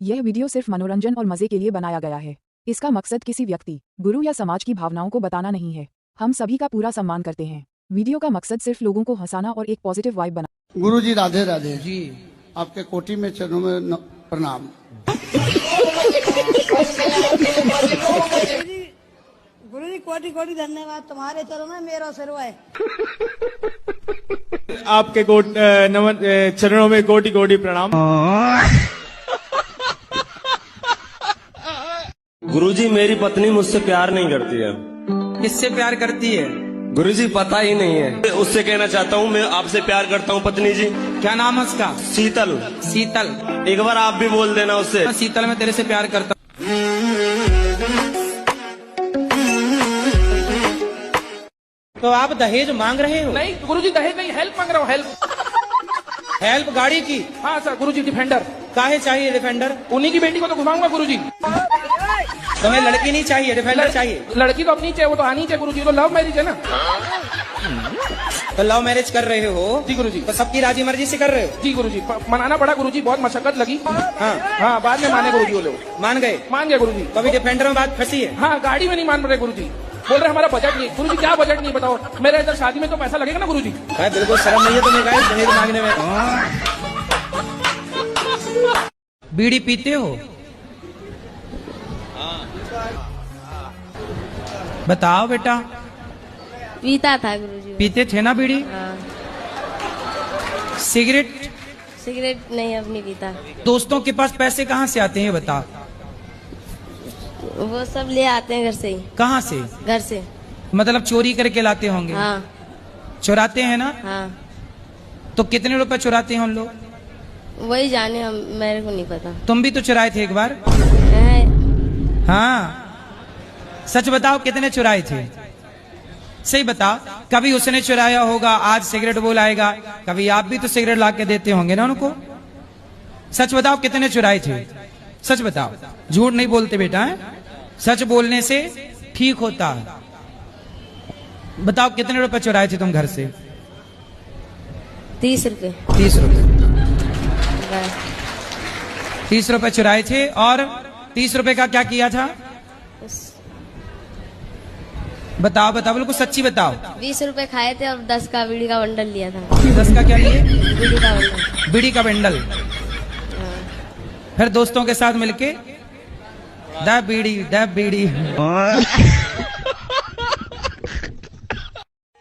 यह वीडियो सिर्फ मनोरंजन और मजे के लिए बनाया गया है। इसका मकसद किसी व्यक्ति, गुरु या समाज की भावनाओं को बताना नहीं है। हम सभी का पूरा सम्मान करते हैं। वीडियो का मकसद सिर्फ लोगों को हंसाना और एक पॉजिटिव वाइब बना। गुरु जी राधे राधे जी। आपके कोटि में चरणों में प्रणाम। गुरु जी कोटि कोटि धन्यवाद, तुम्हारे चरणों में मेरा सिर है। आपके चरणों में कोटि कोटि प्रणाम। गुरुजी मेरी पत्नी मुझसे प्यार नहीं करती है। किससे प्यार करती है? गुरुजी पता ही नहीं है। उससे कहना चाहता हूँ मैं आपसे प्यार करता हूँ पत्नी जी। क्या नाम है उसका? शीतल। शीतल। एक बार आप भी बोल देना उससे। शीतल मैं तेरे से प्यार करता हूँ। तो आप दहेज मांग रहे हो? नहीं गुरुजी दहेज नहीं, हेल्प मांग रहा हूँ। हेल्प। हेल्प गाड़ी की? हाँ सर गुरुजी डिफेंडर। काहे चाहिए डिफेंडर? उन्हीं की बेटी को तो घुमाऊंगा गुरुजी। तुम्हें लड़की नहीं चाहिए, डिफेंडर चाहिए? लड़की तो अपनी चाहिए, वो तो आनी चाहिए गुरुजी। तो लव मैरिज है ना। तो लव मैरिज कर रहे हो? जी गुरुजी। तो सबकी राजी मर्जी से कर रहे हो? जी गुरुजी। मनाना पड़ा गुरुजी, बहुत मशक्कत लगी। हाँ बाद में माने गुरुजी वो लोग। मान गए? मान गए गुरुजी। तो अभी डिफेंडर में बात फंसी है? हाँ गाड़ी में नहीं मान रहे गुरुजी, बोल रहे हमारा बजट नहीं। गुरुजी क्या बजट नहीं बताओ, मेरे इधर शादी में तो पैसा लगेगा ना गुरुजी। बिल्कुल शर्म नहीं है तुम्हें गाइस दहेज मांगने में? बीड़ी पीते हो? बताओ बेटा। पीता था गुरुजी। पीते थे ना बीड़ी? हाँ। सिगरेट? सिगरेट नहीं अब नहीं पीता। दोस्तों के पास पैसे कहाँ से आते हैं बताओ? वो सब ले आते हैं घर से ही। कहाँ से? घर से। मतलब चोरी करके लाते होंगे? हाँ। चुराते हैं ना? हाँ। तो कितने रुपए चुराते हैं उन लोग? वही जाने, हम मेरे को नहीं पता। तुम भी तो चुराए थे एक बार? हाँ सच बताओ कितने चुराए थे? सही बताओ। कभी उसने चुराया होगा, आज सिगरेट बोल आएगा। कभी आप भी तो सिगरेट ला के देते होंगे ना उनको। सच बताओ कितने चुराए थे? सच बताओ, झूठ नहीं बोलते बेटा है? सच बोलने से ठीक होता है। बताओ कितने रुपए चुराए थे तुम घर से? 30 रुपए। 30 रुपए। 30 रुपए चुराए थे। और 30 रुपए का क्या किया था? बताओ बताओ, बिल्कुल सच्ची बताओ। 20 रुपए खाए थे और 10 का बीड़ी का बंडल लिया था। 10 का क्या लिए? बीड़ी का बंडल। बीड़ी का बंडल। फिर दोस्तों के साथ मिलके द बीड़ी।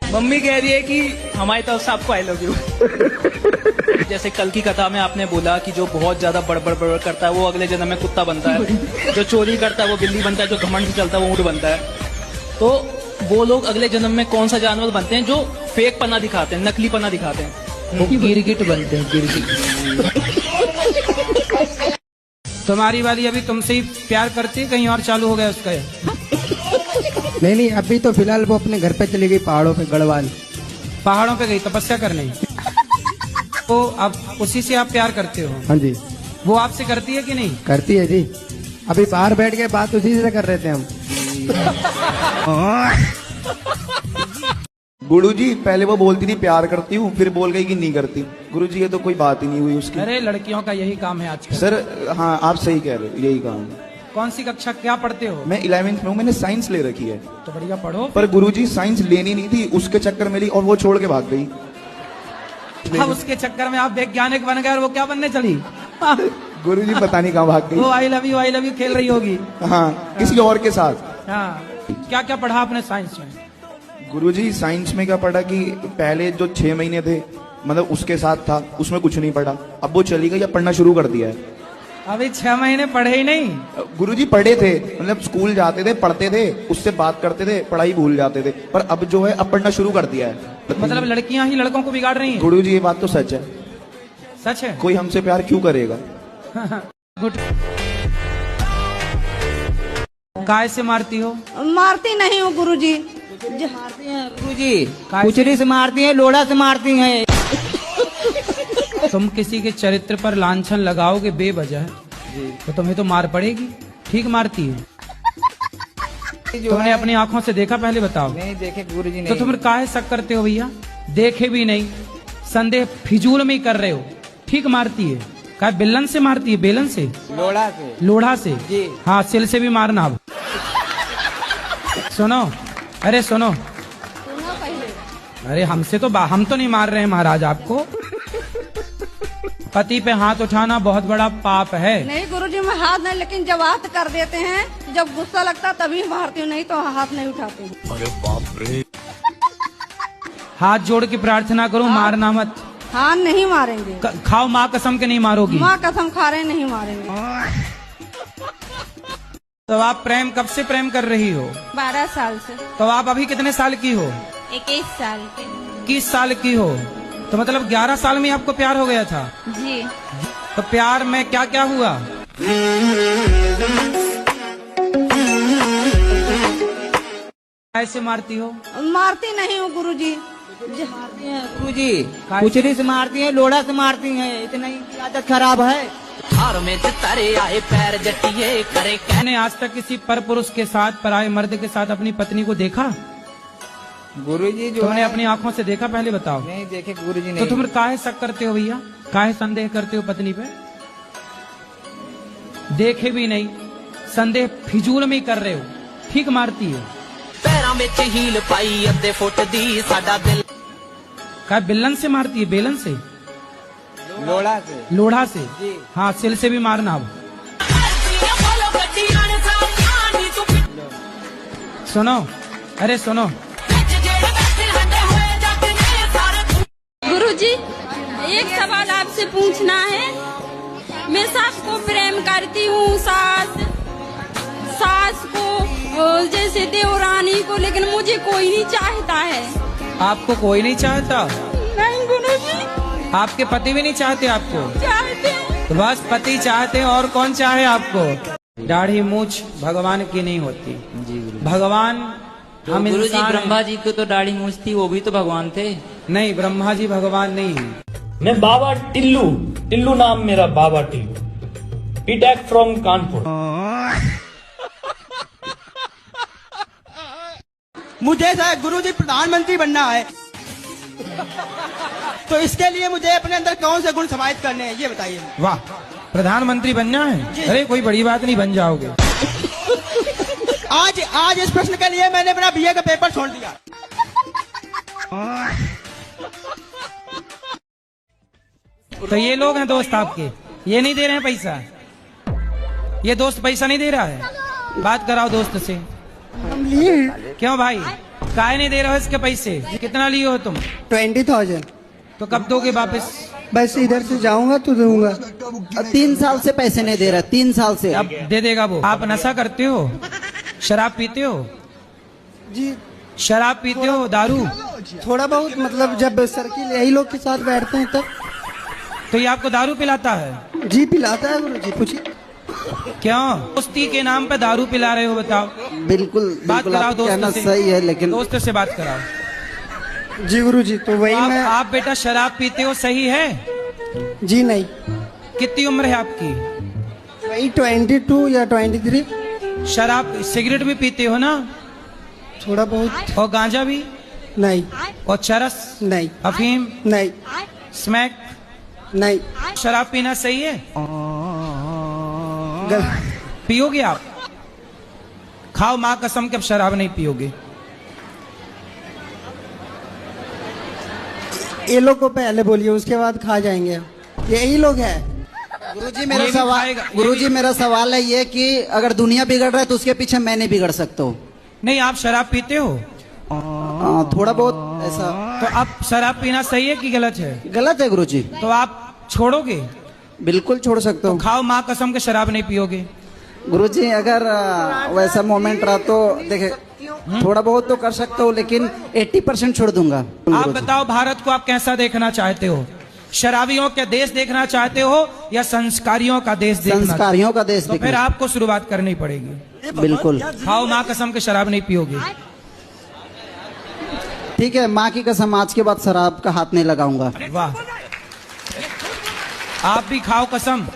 मम्मी कह रही है कि हमारी तरफ से आपको आई लव यू। जैसे कल की कथा में आपने बोला कि जो बहुत ज्यादा बड़बड़ करता है वो अगले जन्म में कुत्ता बनता है, जो चोरी करता है वो बिल्ली बनता है, जो घमंड से चलता है वो ऊंट बनता है। तो वो लोग अगले जन्म में कौन सा जानवर बनते हैं जो फेक पना दिखाते हैं, नकली पना दिखाते हैं? वो गिरगिट बनते हैं, गिरगिट। तुम्हारी वाली अभी तुमसे ही प्यार करती है, कहीं और चालू हो गया उसका? नहीं अभी तो फिलहाल वो अपने घर पे चली गई, पहाड़ों पे, गढ़वाल पहाड़ों पे गई तपस्या करने। तो अब उसी से आप प्यार करते हो? हाँ जी। वो आपसे करती है कि नहीं? करती है जी। अभी बाहर बैठ के बात उसी से कर रहे थे हम। गुरुजी पहले वो बोलती थी प्यार करती हूँ, फिर बोल गई कि नहीं करती। गुरुजी ये तो कोई बात ही नहीं हुई उसकी। अरे लड़कियों का यही काम है आजकल। सर हाँ आप सही कह रहे हो, यही काम है। कौन सी कक्षा क्या पढ़ते हो? मैं 11वीं में हूँ, मैंने साइंस ले रखी है। तो बढ़िया पढ़ो। पर गुरुजी साइंस लेनी नहीं थी, उसके चक्कर में ली और वो छोड़ के भाग गई। हाँ, उसके चक्कर में आप वैज्ञानिक बन गए और वो क्या बनने चली? गुरुजी पता नहीं कहाँ भाग गई। वो आई लव यू खेल रही होगी। हाँ किसी और के साथ। हाँ क्या क्या पढ़ा आपने साइंस में? गुरुजी साइंस में क्या पढ़ा कि पहले जो 6 महीने थे मतलब उसके साथ था, उसमें कुछ नहीं पढ़ा। अब वो चली गई, अब पढ़ना शुरू कर दिया है। अभी 6 महीने पढ़े ही नहीं? गुरुजी पढ़े थे, मतलब स्कूल जाते थे, पढ़ते थे, उससे बात करते थे, पढ़ाई भूल जाते थे। पर अब जो है अब पढ़ना शुरू कर दिया है। मतलब लड़कियां ही लड़कों को बिगाड़ रही हैं? गुरुजी ये बात तो सच है। सच है? कोई हमसे प्यार क्यों करेगा? काय से मारती हो? मारती नहीं हूँ गुरुजी। मारती हैं गुरुजी, कुचरी से मारती हैं, लोढ़ा से मारती हैं। तुम किसी के चरित्र पर लांछन लगाओगे बेवजह तो तुम्हें तो मार पड़ेगी। ठीक मारती है? तुमने अपनी आंखों से देखा? पहले बताओ। नहीं देखे गुरुजी। तो तुम काहे शक करते हो भैया? देखे भी नहीं, संदेह फिजूल में ही कर रहे हो। ठीक मारती है? क्या बेलन से मारती है? बेलन से? लोढ़ा से। लोढ़ा से? जी। हाँ, सिल से भी मारना अब। सुनो, अरे सुनो, अरे हमसे तो हम तो नहीं मार रहे हैं महाराज आपको। पति पे हाथ उठाना बहुत बड़ा पाप है। नहीं गुरुजी, मैं हाथ नहीं, लेकिन जब बात कर देते हैं, जब गुस्सा लगता तभी मारती हूँ, नहीं तो हाथ नहीं उठाती हूँ। अरे बाप रे। हाथ जोड़ के प्रार्थना करो, मारना मत। हाँ, नहीं मारेंगे। खाओ, माँ कसम के नहीं मारोगी? माँ कसम खा रहे, नहीं मारेंगे। तो आप प्रेम कब से प्रेम कर रही हो? 12 साल से। तो आप अभी कितने साल की हो? 21 साल के। 21 साल की हो, तो मतलब 11 साल में आपको प्यार हो गया था? जी। तो प्यार में क्या क्या हुआ? ऐसे मारती हो? मारती नहीं हूँ गुरुजी। गुरुजी कुचरी से मारती हैं, लोढ़ा से मारती हैं, इतना ही आदत खराब है। मैंने आज तक किसी पर पुरुष के साथ, पराये मर्द के साथ अपनी पत्नी को देखा? गुरुजी जो तुमने है अपनी आंखों से देखा? पहले बताओ। नहीं देखे गुरुजी, तो नहीं। तुम काहे शक करते हो भैया? काहे संदेह करते हो पत्नी पे? देखे भी नहीं, संदेह फिजूल में ही कर रहे हो। ठीक मारती है। पैरों में हील पाई अद्धे फुट दी साडा दिल। क्या बेलन से मारती है? बेलन से? लोढ़ा से। लोढ़ा से? जी। हाँ, सिल से भी मारना अब। सुनो, अरे सुनो, गुरुजी, एक सवाल आपसे पूछना है। मैं सास को प्रेम करती हूँ, सास को जैसे देवरानी को, लेकिन मुझे कोई नहीं चाहता है। आपको कोई नहीं चाहता? नहीं गुरुजी। आपके पति भी नहीं चाहते आपको? चाहते। तो बस पति चाहते हैं, और कौन चाहे आपको? दाढ़ी मूछ भगवान की नहीं होती। जी भगवान हम गुरुजी, इंसान हैं। ब्रह्मा जी को तो दाढ़ी मूछ थी, वो भी तो भगवान थे। नहीं, ब्रह्मा जी भगवान नहीं है। मैं बाबा टिल्लू, टिल्लू नाम मेरा, बाबा टिल्लू, बीटेक फ्रॉम कानपुर। मुझे गुरुजी प्रधानमंत्री बनना है, तो इसके लिए मुझे अपने अंदर कौन से गुण समाहित करने हैं, ये बताइए। वाह, प्रधानमंत्री बनना है? अरे कोई बड़ी बात नहीं, बन जाओगे। आज इस प्रश्न के लिए मैंने अपना बीए का पेपर छोड़ दिया। तो ये लोग हैं दोस्त आपके, ये नहीं दे रहे हैं पैसा? ये दोस्त पैसा नहीं दे रहा है? बात कराओ दोस्त से। हम लिए हैं। क्यों भाई, काहे नहीं दे रहे हो इसके पैसे? कितना लिए हो तुम? 20,000। तो कब दोगे वापस? बस इधर से जाऊंगा तो दूंगा। 3 साल से पैसे नहीं दे रहा, 3 साल से। अब दे देगा वो। आप नशा करते हो? शराब पीते हो? जी। शराब पीते हो? दारू? थोड़ा बहुत, मतलब जब सर्किल यही लोग के साथ बैठते हैं तब। तो ये आपको दारू पिलाता है? जी पिलाता है गुरुजी, पूछिए। क्यों दोस्ती के नाम पे दारू पिला रहे हो? बताओ। बिल्कुल बात कराओ दोस्त से। सही है, लेकिन दोस्त से बात कराओ। जी गुरुजी, तो वही मैं। आप बेटा शराब पीते हो, सही है? जी नहीं। कितनी उम्र है आपकी? वही 22 या 23। शराब सिगरेट भी पीते हो ना? थोड़ा बहुत। और गांजा भी? नहीं। और चरस? नहीं। अफीम? नहीं। स्मैक? नहीं। शराब पीना सही है? पियोगे आप? खाओ माँ कसम के, अब शराब नहीं पियोगे। ये लोग को पहले बोलिए, उसके बाद खा जाएंगे। यही लोग हैं। गुरुजी मेरा सवाल है ये कि अगर दुनिया बिगड़ रहा है तो उसके पीछे मैं नहीं बिगड़ सकता हूँ। नहीं, आप शराब पीते हो? थोड़ा बहुत ऐसा। तो आप शराब पीना सही है कि गलत है? गलत है गुरुजी। तो आप छोड़ोगे? बिल्कुल छोड़ सकता हूँ। तो खाओ माँ कसम के, शराब नहीं पियोगे? गुरुजी अगर वैसा मोमेंट रहा तो देखे, थोड़ा बहुत तो कर सकता हूँ, लेकिन 80% छोड़ दूंगा। आप बताओ, भारत को आप कैसा देखना चाहते हो? शराबियों का देश देखना चाहते हो या संस्कारियों का देश देखना? संस्कारियों का देश। तो फिर आपको शुरुआत करनी पड़ेगी। बिल्कुल। खाओ माँ कसम के, शराब नहीं पियोगे? ठीक है, माँ की कसम, आज के बाद शराब का हाथ नहीं लगाऊंगा। वाह, आप भी खाओ कसम।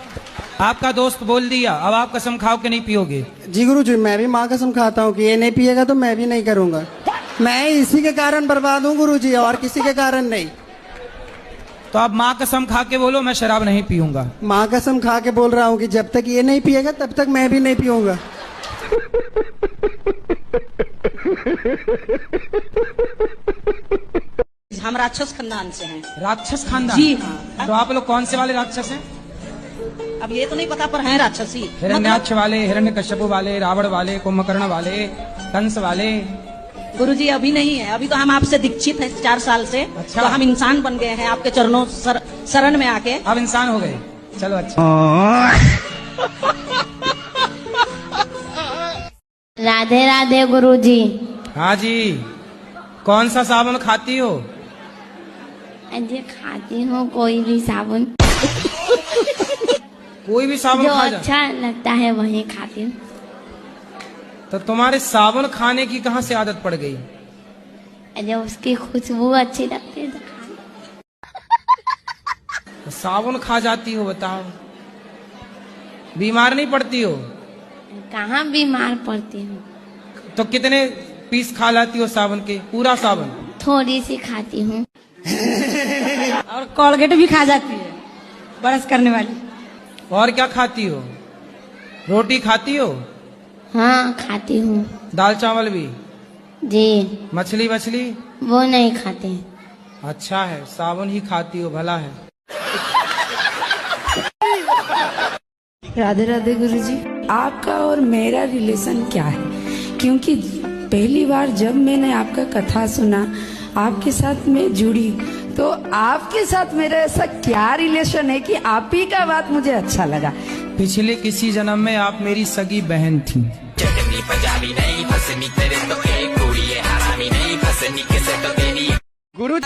आपका दोस्त बोल दिया, अब आप कसम खाओ कि नहीं पियोगे? जी गुरुजी, मैं भी माँ कसम खाता हूँ कि ये नहीं पिएगा तो मैं भी नहीं करूंगा। मैं इसी के कारण बर्बाद हूँ गुरुजी, और किसी के कारण नहीं। तो आप माँ कसम खा के बोलो मैं शराब नहीं पीऊंगा। माँ कसम खा के बोल रहा हूँ कि जब तक ये नहीं पिएगा तब तक मैं भी नहीं पीऊंगा। हम राक्षस खानदान से हैं। राक्षस खानदान? जी हाँ। तो आप लोग कौन से वाले राक्षस हैं? अब ये तो नहीं पता पर हैं राक्षसी। हिरण्याक्ष वाले, हिरण्यकश्यप वाले, रावण वाले, कुंभकर्ण वाले, कंस वाले? गुरुजी अभी नहीं है, अभी तो हम आपसे दीक्षित हैं 4 साल से। अच्छा। तो हम इंसान बन गए हैं आपके चरणों शरण में आके। अब इंसान हो गए, चलो अच्छा। राधे राधे गुरुजी। हाँ जी, कौन सा साबुन खाती हो? अजय खाती हूँ कोई भी साबुन। कोई भी साबुन जो खा जा। अच्छा लगता है वही खाती हूँ। तो तुम्हारे साबुन खाने की कहाँ से आदत पड़ गई? अजय उसकी खुशबू अच्छी लगती है तो तो साबुन खा जाती हो, बताओ। बीमार नहीं पड़ती हो? कहाँ बीमार पड़ती हूँ। तो कितने पीस खा लाती हो साबुन के? पूरा साबुन? थोड़ी सी खाती हूँ। और कोलगेट भी खा जाती है, ब्रश करने वाली। और क्या खाती हो? रोटी खाती हो? हाँ खाती हूँ। दाल चावल भी? जी। मछली वछली? वो नहीं खाते। अच्छा है, साबुन ही खाती हो, भला है। राधे राधे गुरुजी। आपका और मेरा रिलेशन क्या है? क्योंकि पहली बार जब मैंने आपका कथा सुना, आपके साथ मैं जुड़ी, तो आपके साथ मेरा ऐसा क्या रिलेशन है कि आप ही का बात मुझे अच्छा लगा। पिछले किसी जन्म में आप मेरी सगी बहन थी। गुरु